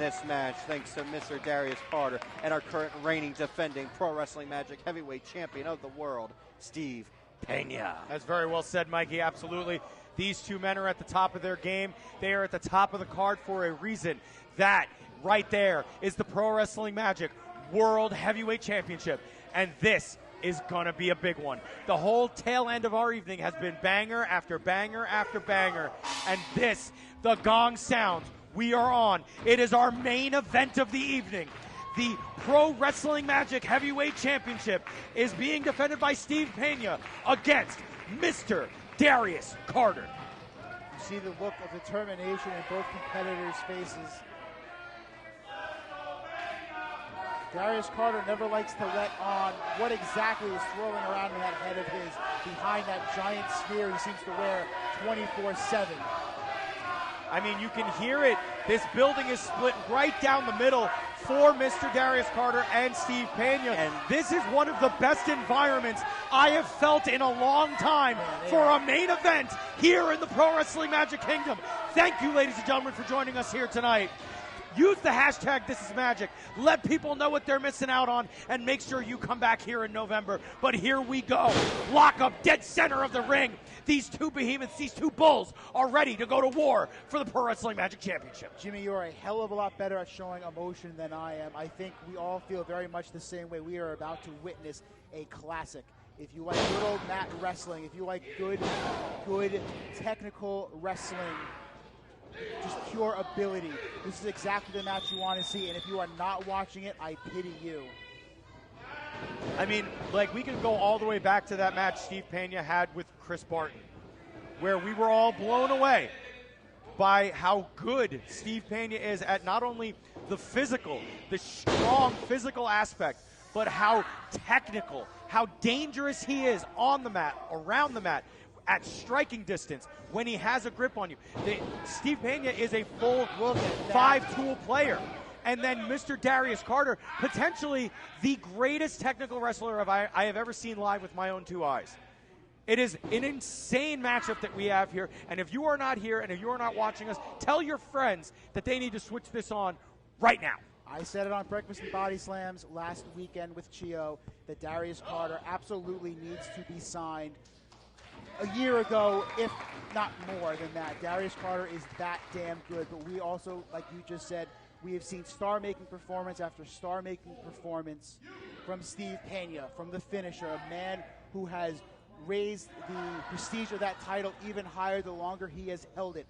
This match, thanks to Mr. Darius Carter and our current reigning defending Pro Wrestling Magic heavyweight champion of the world, Steve Pena. That's very well said, Mikey. Absolutely. These two men are at the top of their game. They are at the top of the card for a reason. That right there is the Pro Wrestling Magic World Heavyweight Championship. And this is going to be a big one. The whole tail end of our evening has been banger after banger after banger. And this, the gong sounds. We are on. It is our main event of the evening. The Pro Wrestling Magic Heavyweight Championship is being defended by Steve Pena against Mr. Darius Carter. You see the look of determination in both competitors' faces. Darius Carter never likes to let on what exactly is swirling around in that head of his behind that giant sphere he seems to wear 24/7. I mean, you can hear it. This building is split right down the middle for Mr. Darius Carter and Steve Pena. And this is one of the best environments I have felt in a long time for a main event here in the Pro Wrestling Magic Kingdom. Thank you, ladies and gentlemen, for joining us here tonight. Use the hashtag #ThisIsMagic. Let people know what they're missing out on, and make sure you come back here in November. But here we go. Lock up dead center of the ring. These two behemoths, these two bulls are ready to go to war for the Pro Wrestling Magic Championship. Jimmy, you're a hell of a lot better at showing emotion than I am. I think we all feel very much the same way. We are about to witness a classic. If you like good old mat wrestling, if you like good technical wrestling, just pure ability, this is exactly the match you want to see. And if you are not watching it, I pity you. I mean, like, we can go all the way back to that match Steve Pena had with Chris Barton, where we were all blown away by how good Steve Pena is at not only the physical, the strong physical aspect, but how technical, how dangerous he is on the mat, around the mat, at striking distance, when he has a grip on you. Steve Pena is a full five-tool player. And then Mr. Darius Carter, potentially the greatest technical wrestler I have ever seen live with my own two eyes. It is an insane matchup that we have here. And if you are not here and if you are not watching us, tell your friends that they need to switch this on right now. I said it on Breakfast and Body Slams last weekend with Chio that Darius Carter absolutely needs to be signed a year ago, if not more than that. Darius Carter is that damn good. But we also, like you just said, we have seen star-making performance after star-making performance from Steve Pena, from the finisher, a man who has raised the prestige of that title even higher the longer he has held it.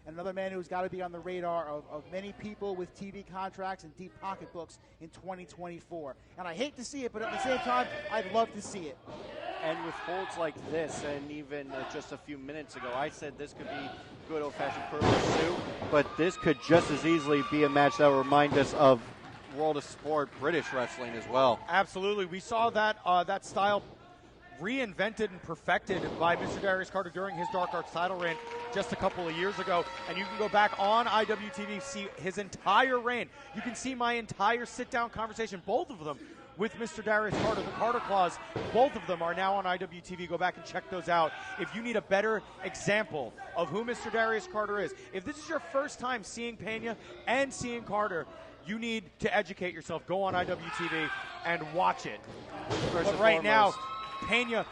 And another man who's got to be on the radar of many people with TV contracts and deep pocketbooks in 2024. And I hate to see it, but at the same time, I'd love to see it. And with holds like this, and even just a few minutes ago, I said this could be good old-fashioned pro pursuit, but this could just as easily be a match that will remind us of World of Sport British wrestling as well. Absolutely. We saw that that style reinvented and perfected by Mr. Darius Carter during his Dark Arts title reign just a couple of years ago. And you can go back on IWTV, see his entire reign. You can see my entire sit-down conversation, both of them, with Mr. Darius Carter, the Carter Claws. Both of them are now on IWTV. Go back and check those out if you need a better example of who Mr. Darius Carter is. If this is your first time seeing Pena and seeing Carter, you need to educate yourself. Go on IWTV and watch it. But right now, Pena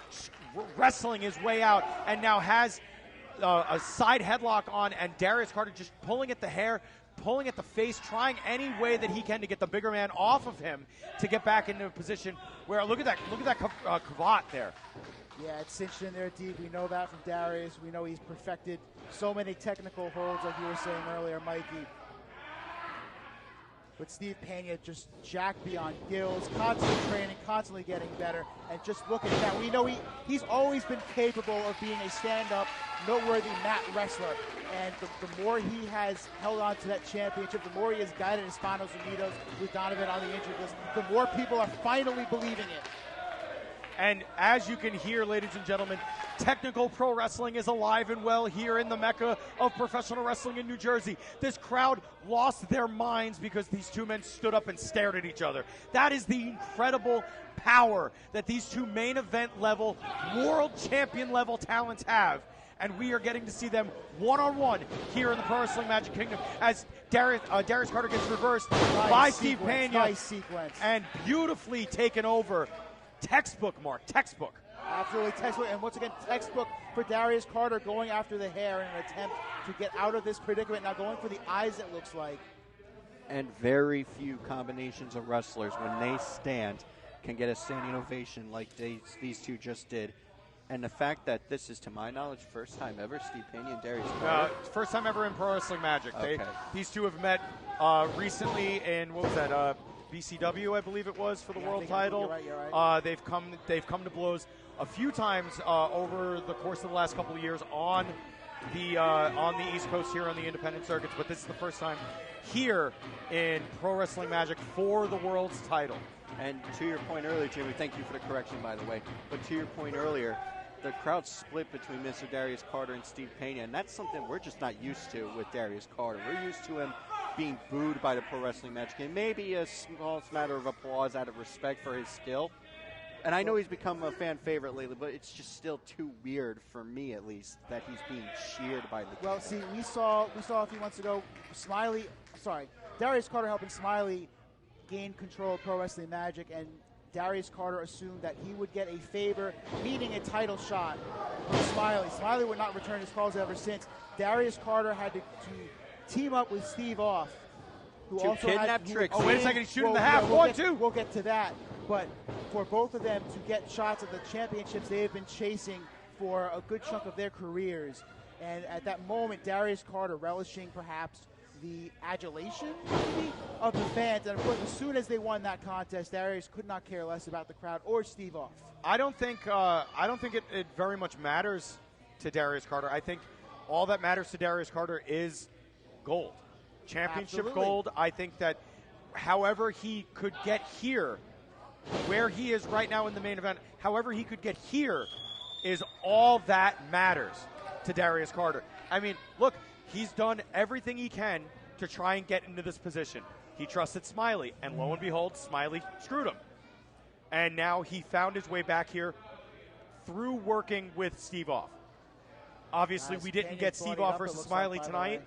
wrestling his way out and now has a side headlock on, and Darius Carter just pulling at the hair, pulling at the face, trying any way that he can to get the bigger man off of him to get back into a position where, look at that cravat there. Yeah, it's cinched in there deep. We know that from Darius. We know he's perfected so many technical holds, like you were saying earlier, Mikey. But Steve Pena just jacked beyond gills, constantly training, constantly getting better, and just look at that. We know he's always been capable of being a stand-up, noteworthy mat wrestler. And the more he has held on to that championship, the more he has guided Hispanos Unidos with Donovan on the injured list, the more people are finally believing it. And as you can hear, ladies and gentlemen, technical pro wrestling is alive and well here in the Mecca of professional wrestling in New Jersey. This crowd lost their minds because these two men stood up and stared at each other. That is the incredible power that these two main event level, world champion level talents have. and we are getting to see them one-on-one here in the Pro Wrestling Magic Kingdom as Darius Carter gets reversed by Steve Pena. Nice sequence. And beautifully taken over. Textbook, Mark, textbook. Absolutely textbook, and once again, textbook for Darius Carter going after the hair in an attempt to get out of this predicament. Now going for the eyes, it looks like. And very few combinations of wrestlers, when they stand, can get a standing ovation like these two just did. And the fact that this is, to my knowledge, first time ever, Steve Pena and Darius Carter. First time ever in Pro Wrestling Magic. Okay. These two have met recently in, what was that, BCW, I believe it was, for the world title. You're right. They've come to blows a few times over the course of the last couple of years on the East Coast here on the independent circuits, but this is the first time here in Pro Wrestling Magic for the world's title. And to your point earlier, Jimmy, thank you for the correction, by the way, but to your point earlier, the crowd split between Mr. Darius Carter and Steve Pena, and that's something we're just not used to with Darius Carter. We're used to him being booed by the Pro Wrestling Magic, and maybe a small matter of applause out of respect for his skill. And I know he's become a fan favorite lately, but it's just still too weird, for me at least, that he's being cheered by the crowd. Well, see, we saw a few months ago, Darius Carter helping Smiley gain control of Pro Wrestling Magic, and Darius Carter assumed that he would get a favor, meaning a title shot from Smiley. Smiley would not return his calls ever since. Darius Carter had to team up with Steve Off, who to also kidnap Trixie. Oh, wait a second, he's shooting the half. We'll get to that. But for both of them to get shots at the championships they have been chasing for a good chunk of their careers. And at that moment, Darius Carter relishing perhaps the adulation maybe of the fans. And of course, as soon as they won that contest, Darius could not care less about the crowd or Steve Off. I don't think it very much matters to Darius Carter. I think all that matters to Darius Carter is gold. Championship Absolutely. gold. I think that however he could get here, where he is right now in the main event, however he could get here is all that matters to Darius Carter. I mean, look, he's done everything he can to try and get into this position. He trusted Smiley, and lo and behold, Smiley screwed him. And now he found his way back here through working with Steve Off. Obviously, we didn't get Steve Off versus Smiley tonight.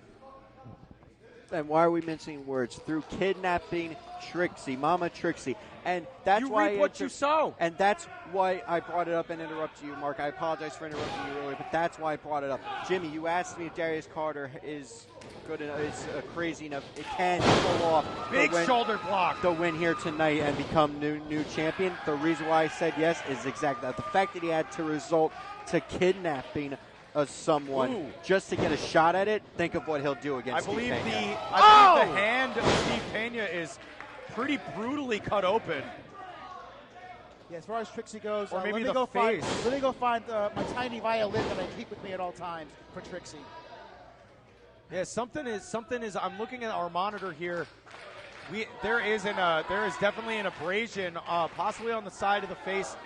And why are we mincing words? Through kidnapping Trixie, Mama Trixie. And that's why reap what you sow. And that's why I brought it up and interrupted you, Mark. I apologize for interrupting you earlier, but that's why I brought it up. Jimmy, you asked me if Darius Carter is good enough, is crazy enough. It can pull off big shoulder block to win here tonight and become new champion. The reason why I said yes is exactly that. The fact that he had to resort to kidnapping someone just to get a shot at it. Think of what he'll do against Steve Pena. I believe the hand of Steve Pena is pretty brutally cut open. Yeah, as far as Trixie goes, or maybe let the me face. go find my tiny violin that I keep with me at all times for Trixie. Yeah, something is. I'm looking at our monitor here. There is definitely an abrasion, possibly on the side of the face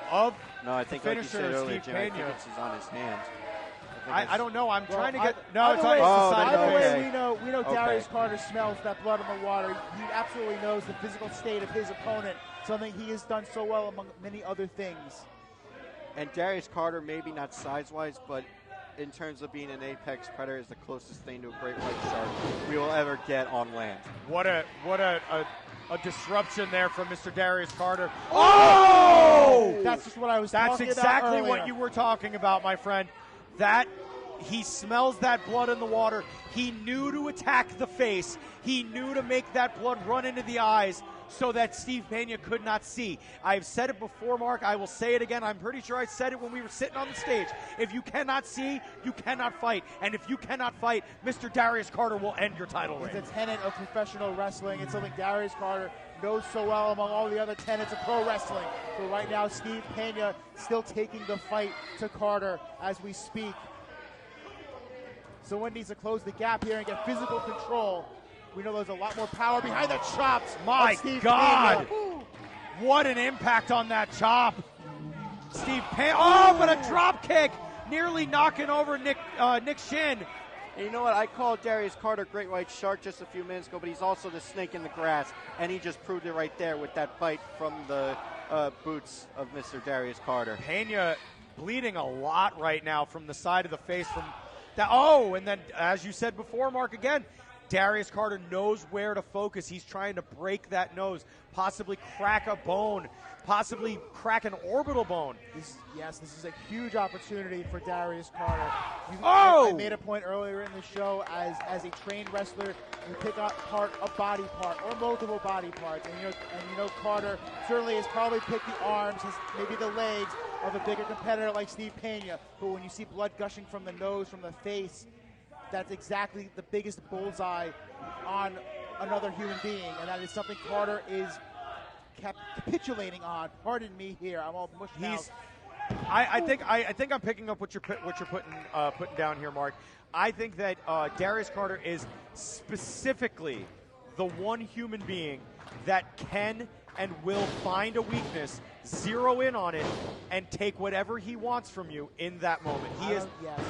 of I think the like you finisher, said earlier, Steve Jimmy, Pena. I think it's on his hand. I don't know. I'm trying to get. It's on the side Either of the way, face. we know Darius Carter smells that blood in the water. He absolutely knows the physical state of his opponent, something he has done so well among many other things. And Darius Carter, maybe not size-wise, but in terms of being an apex predator, is the closest thing to a great white shark we will ever get on land. What a disruption there from Mr. Darius Carter. Oh! That's just what I was talking about That's exactly earlier. what you were talking about, my friend. That he smells that blood in the water. He knew to attack the face. He knew to make that blood run into the eyes so that Steve Pena could not see. I've said it before, Mark. I will say it again. I'm pretty sure I said it when we were sitting on the stage. If you cannot see, you cannot fight. And if you cannot fight, Mr. Darius Carter will end your title reign. It's a tenet of professional wrestling. It's something Darius Carter knows so well among all the other tenets of pro wrestling. So right now, Steve Pena still taking the fight to Carter as we speak. Someone needs to close the gap here and get physical control. We know there's a lot more power behind the chops. My Steve God. Pena. What an impact on that chop. Steve Pena. Oh, but a drop kick. Nearly knocking over Nick Shin. And you know what? I called Darius Carter Great White Shark just a few minutes ago, but he's also the snake in the grass, and he just proved it right there with that bite from the boots of Mr. Darius Carter. Pena bleeding a lot right now from the side of the face. From that. Oh, and then as you said before, Mark, again, Darius Carter knows where to focus. He's trying to break that nose, possibly crack a bone, possibly crack an orbital bone. This is a huge opportunity for Darius Carter. Oh! I made a point earlier in the show, as a trained wrestler, you pick apart a body part or multiple body parts, and you know Carter certainly has probably picked the arms, maybe the legs of a bigger competitor like Steve Pena, but when you see blood gushing from the nose, from the face, that's exactly the biggest bullseye on another human being, and that is something Carter is capitulating on. Pardon me here, I'm all mushed out. I think I'm picking up what you're putting down here, Mark. I think that Darius Carter is specifically the one human being that can and will find a weakness, zero in on it, and take whatever he wants from you in that moment. He is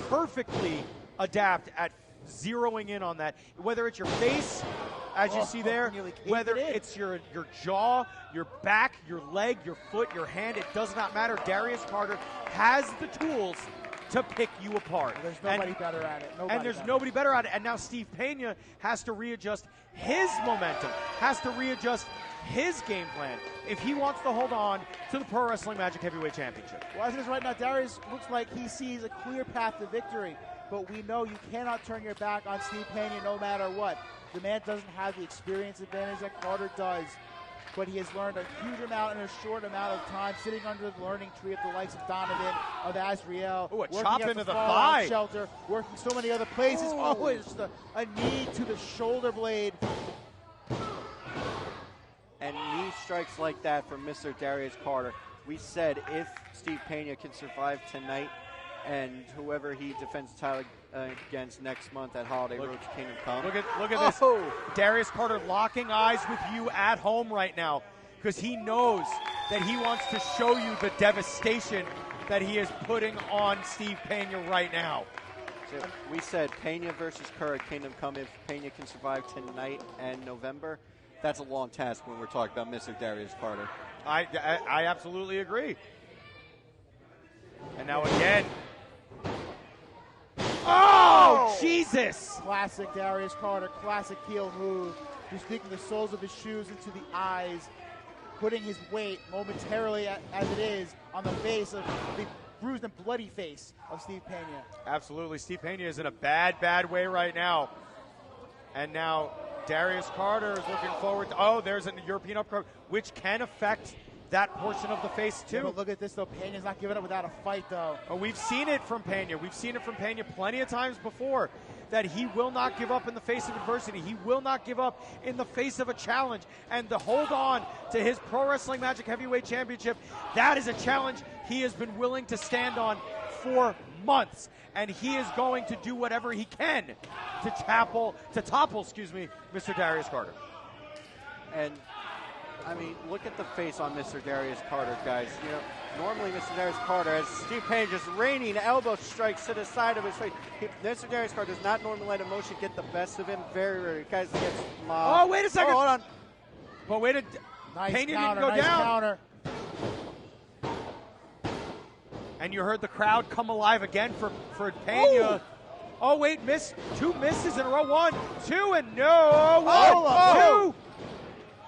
perfectly adept at zeroing in on that, whether it's your face, as you see there, whether it's your jaw, your back, your leg, your foot, your hand, it does not matter. Darius Carter has the tools to pick you apart. There's nobody better at it. Nobody better at it. And now Steve Pena has to readjust his momentum, has to readjust his game plan if he wants to hold on to the Pro Wrestling Magic Heavyweight Championship. Well, as it is right now, Darius looks like he sees a clear path to victory. But we know you cannot turn your back on Steve Pena no matter what. The man doesn't have the experience advantage that Carter does, but he has learned a huge amount in a short amount of time, sitting under the learning tree of the likes of Donovan, of Azriel, working chop into the thigh, shelter, working so many other places. Oh, it's just a knee to the shoulder blade. And knee strikes like that from Mr. Darius Carter. We said if Steve Pena can survive tonight, and whoever he defends the title against next month at Holiday Road to Kingdom Come. Look at this. Darius Carter locking eyes with you at home right now, because he knows that he wants to show you the devastation that he is putting on Steve Pena right now. So we said Pena versus Kerr at Kingdom Come. If Pena can survive tonight and November, that's a long task when we're talking about Mr. Darius Carter. I absolutely agree. And now again. Oh, Jesus! Classic Darius Carter, classic heel move. He's sticking the soles of his shoes into the eyes, putting his weight momentarily, as it is, on the face of the bruised and bloody face of Steve Pena. Absolutely. Steve Pena is in a bad way right now. And now Darius Carter is looking forward to, there's a European uppercut, which can affect that portion of the face too. Yeah, but look at this though. Pena's not giving up without a fight though. Oh, we've seen it from Pena. We've seen it from Pena plenty of times before, that he will not give up in the face of adversity. He will not give up in the face of a challenge. And to hold on to his Pro Wrestling Magic Heavyweight Championship, that is a challenge he has been willing to stand on for months. And he is going to do whatever he can to topple, Mr. Darius Carter. And I mean, look at the face on Mr. Darius Carter, guys. You know, normally Mr. Darius Carter, as Steve Pena just raining elbow strikes to the side of his face. Mr. Darius Carter does not normally let emotion get the best of him. Very rarely. Guys, gets mobbed. Oh, wait a second. Oh, hold on. But wait a nice Pena counter, didn't go nice down. Counter. And you heard the crowd come alive again for Pena. Ooh. Oh, wait, two misses in a row. 1, 2, and no. 1, 2.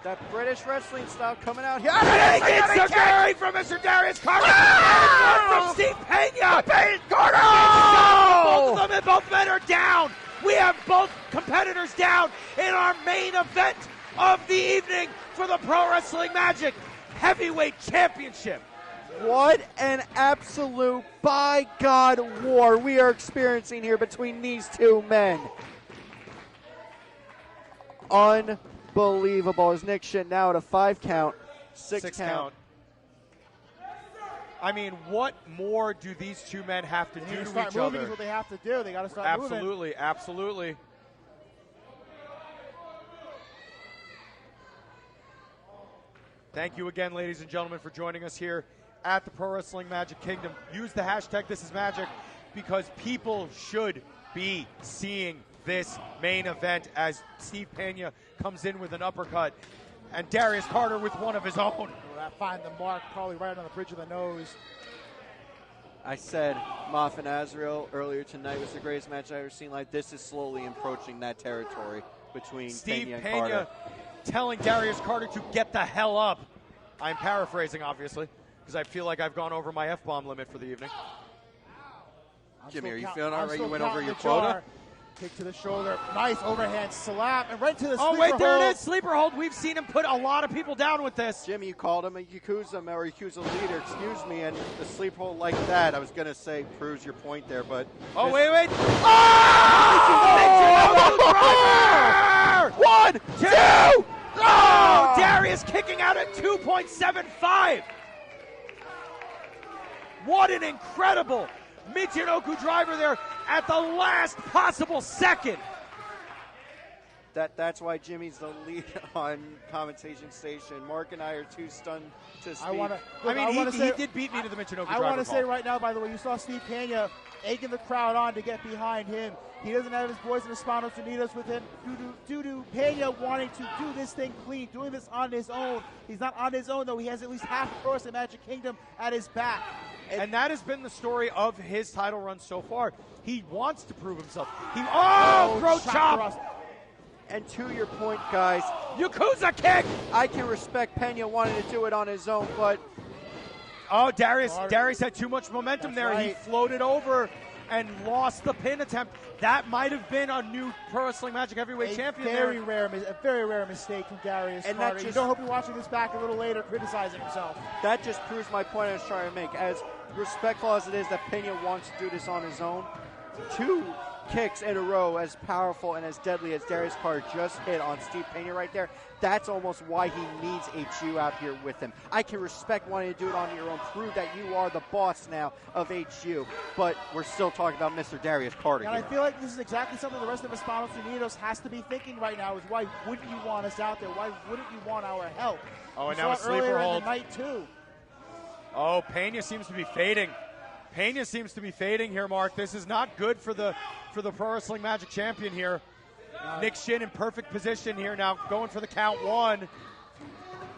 That British wrestling style coming out here. It's a from Mr. Darius Carter. From Steve Pena. Carter! Both of them and both men are down. We have both competitors down in our main event of the evening for the Pro Wrestling Magic Heavyweight Championship. What an absolute, by God, war we are experiencing here between these two men. Unbelievable. As Nick shit now at a 5 count, 6 count. I mean, what more do these two men have to do to start each moving other? is what they have to do. They got to start moving. Absolutely. Thank you again, ladies and gentlemen, for joining us here at the Pro Wrestling Magic Kingdom. Use the hashtag #ThisIsMagic because people should be seeing this main event as Steve Pena comes in with an uppercut and Darius Carter with one of his own. Find the mark probably right on the bridge of the nose. I said Moff and Azrael earlier tonight was the greatest match I've ever seen. Like, this is slowly approaching that territory between Steve Pena and Pena Carter. telling Darius Carter to get the hell up. I'm paraphrasing, obviously, because I feel like I've gone over my F-bomb limit for the evening. Jimmy, are you feeling all right? You went over your quota. quota? Kick to the shoulder, nice overhand slap, and right to the sleeper Oh, wait, there hold. it is, sleeper hold. We've seen him put a lot of people down with this. Jimmy, you called him a Yakuza or Yakuza leader, excuse me, and the sleep hold like that, I was going to say proves your point there, but... Oh, wait. Oh! One, two! Oh! Darius kicking out at 2.75. What an incredible Michinoku driver there at the last possible second. That's why Jimmy's the lead on commentation station. Mark and I are too stunned to speak. He did beat me to the Michinoku driver. I want to say right now, by the way, you saw Steve Pena egging the crowd on to get behind him. He doesn't have his boys in the Spanos Unidos with him due to Pena wanting to do this thing clean, doing this on his own. He's not on his own, though. He has at least half across the Magic Kingdom at his back. And that has been the story of his title run so far. He wants to prove himself. Throat chop! And to your point, guys, Yakuza kick! I can respect Pena wanting to do it on his own, but... Oh, Darius had too much momentum there. Right. He floated over and lost the pin attempt. That might have been a new Pro Wrestling Magic Heavyweight Champion A very rare mistake from Darius and Carter. You don't hope you're watching this back a little later criticizing himself. That just proves my point I was trying to make. As respectful as it is that Pena wants to do this on his own, 2 kicks in a row as powerful and as deadly as Darius Carter just hit on Steve Pena right there, that's almost why he needs HU out here with him. I can respect wanting to do it on your own, prove that you are the boss now of HU, but we're still talking about Mr. Darius Carter And here. I feel like this is exactly something the rest of Hispanos Unidos has to be thinking right now, is why wouldn't you want us out there? Why wouldn't you want our help? Oh, and We now a saw it earlier sleeper in hold. the night, too. Oh, Pena seems to be fading. Pena seems to be fading here, Mark. This is not good for the Pro Wrestling Magic champion here. Nick Shin in perfect position here now, going for the count 1.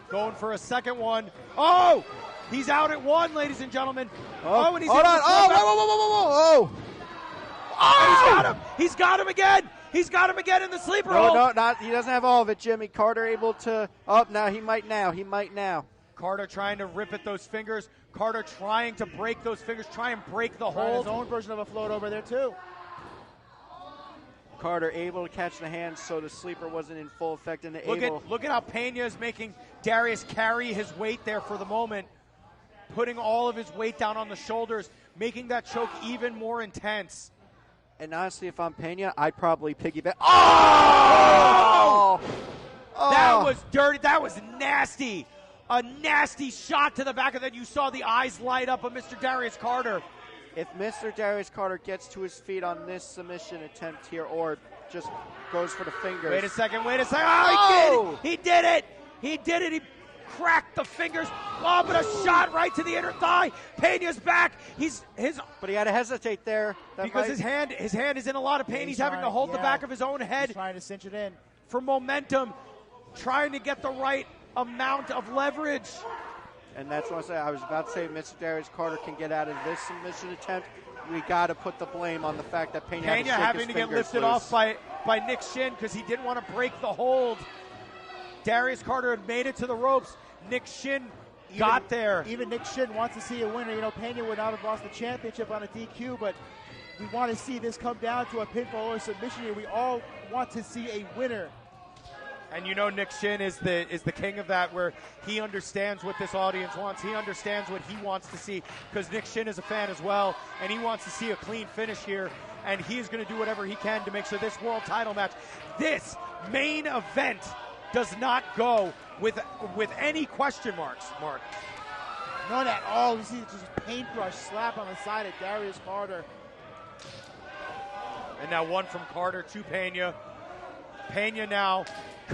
Going for a second one. Oh! He's out at 1, ladies and gentlemen. Oh, and he's hold on. Oh! He's got him! He's got him again! He's got him again in the sleeper hold. No, not. He doesn't have all of it, Jimmy. Carter able to. Oh, now he might now. Carter trying to rip at those fingers. Carter trying to break those fingers, try and break the hold. His own version of a float over there, too. Carter able to catch the hand, so the sleeper wasn't in full effect. And look at how Pena is making Darius carry his weight there for the moment, putting all of his weight down on the shoulders, making that choke even more intense. And honestly, if I'm Pena, I'd probably piggyback. Oh! That was dirty. That was nasty. A nasty shot to the back of that. You saw the eyes light up of Mr. Darius Carter. If Mr. Darius Carter gets to his feet on this submission attempt here, or just goes for the fingers. Wait a second. Oh, he did it. He cracked the fingers. Oh, but a shot right to the inner thigh. Pena's back. But he had to hesitate there. Because his hand is in a lot of pain. He's having to hold the back of his own head. He's trying to cinch it in. For momentum, trying to get the right amount of leverage. And that's what I was about to say. Mr. Darius Carter can get out of this submission attempt. We got to put the blame on the fact that Pena having to get lifted off by Nick Shin because he didn't want to break the hold. Darius Carter had made it to the ropes. Nick Shin got there. Even Nick Shin wants to see a winner. You know, Pena would not have lost the championship on a DQ, but we want to see this come down to a pinfall or submission here. We all want to see a winner. And you know Nick Shin is the king of that, where he understands what this audience wants. He understands what he wants to see, because Nick Shin is a fan as well, and he wants to see a clean finish here, and he is going to do whatever he can to make sure this world title match, this main event, does not go with any question marks, Mark. None at all. You see just a paintbrush slap on the side of Darius Carter. And now one from Carter to Pena. Pena now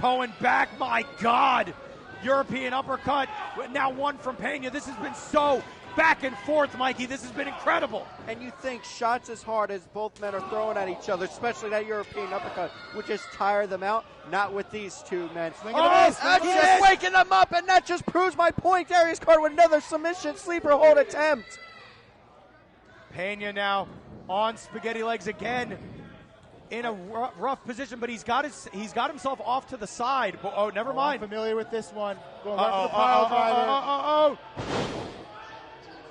going back, my God. European uppercut. Now one from Pena. This has been so back and forth, Mikey. This has been incredible. And you think shots as hard as both men are throwing at each other, especially that European uppercut, would just tire them out? Not with these two men. That's just waking them up, and that just proves my point. Darius Carter with another submission sleeper hold attempt. Pena now on spaghetti legs again, in a rough position, but he's got himself off to the side. Oh, never mind. I'm familiar with this one. Going right for the pile driver.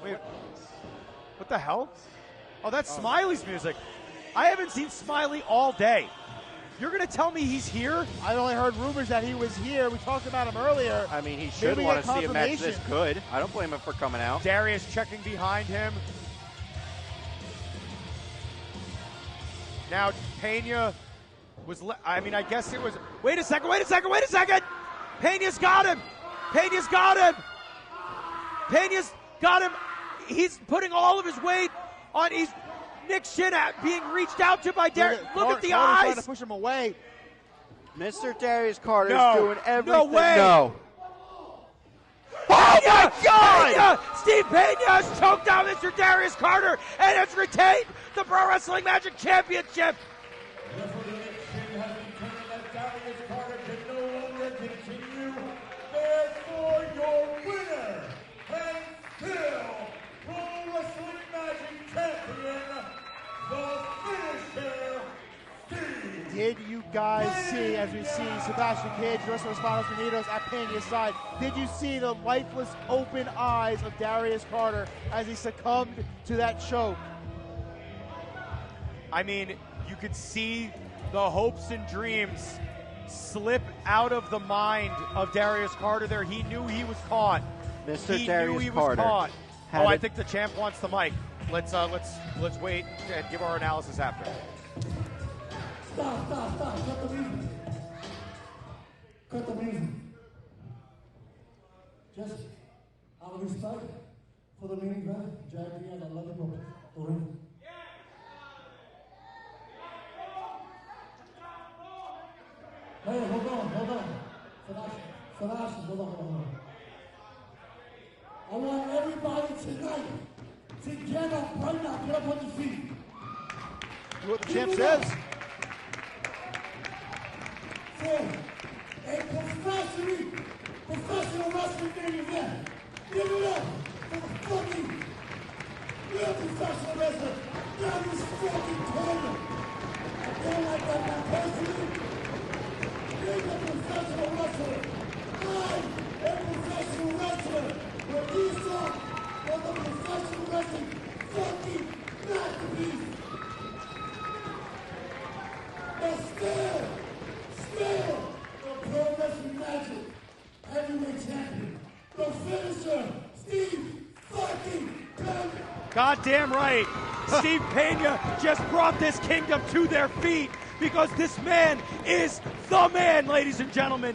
Wait, what the hell? Oh, that's Smiley's music. I haven't seen Smiley all day. You're going to tell me he's here? I only heard rumors that he was here. We talked about him earlier. I mean, he should want to see a match this good. I don't blame him for coming out. Darius checking behind him. Now, Pena was, I guess it was, wait a second. Pena's got him. Pena's got him. He's putting all of his weight on, Nick Shinat being reached out to by Darius. Look at the eyes. Trying to push him away. Mr. Darius Carter is doing everything. No way. No. Oh my God! Steve Pena has choked out Mr. Darius Carter and has retained the Pro Wrestling Magic Championship. Darius Carter can no longer continue. Therefore, your winner and still Pro Wrestling Magic Champion, the finisher, Steve. Did you guys see, as we see Sebastian Cage, Los Hispanos Unidos at Pena's side, did you see the lifeless open eyes of Darius Carter as he succumbed to that choke? I mean, you could see the hopes and dreams slip out of the mind of Darius Carter there. He knew he was caught. Mr. Darius Carter. Oh, I think the champ wants the mic. Let's wait and give our analysis after. Stop. Cut the music. Cut the music. Just out of respect for the main event, Jackie and I love you both. Hey, hold on. Sebastian, hold on. I want everybody tonight to get up right now. Get up on your feet. Do what the champ says. For a professional wrestling main event. Give it up for the fucking real professional wrestler. Darius fucking Carter. I don't like that personally. He's a professional wrestler. I'm a professional wrestler. But you saw was a professional wrestling fucking masterpiece. But still, the Pro Wrestling Magic Heavyweight Champion, the finisher, Steve fucking Pena. Goddamn right. Steve Pena just brought this kingdom to their feet because this man is the man, ladies and gentlemen.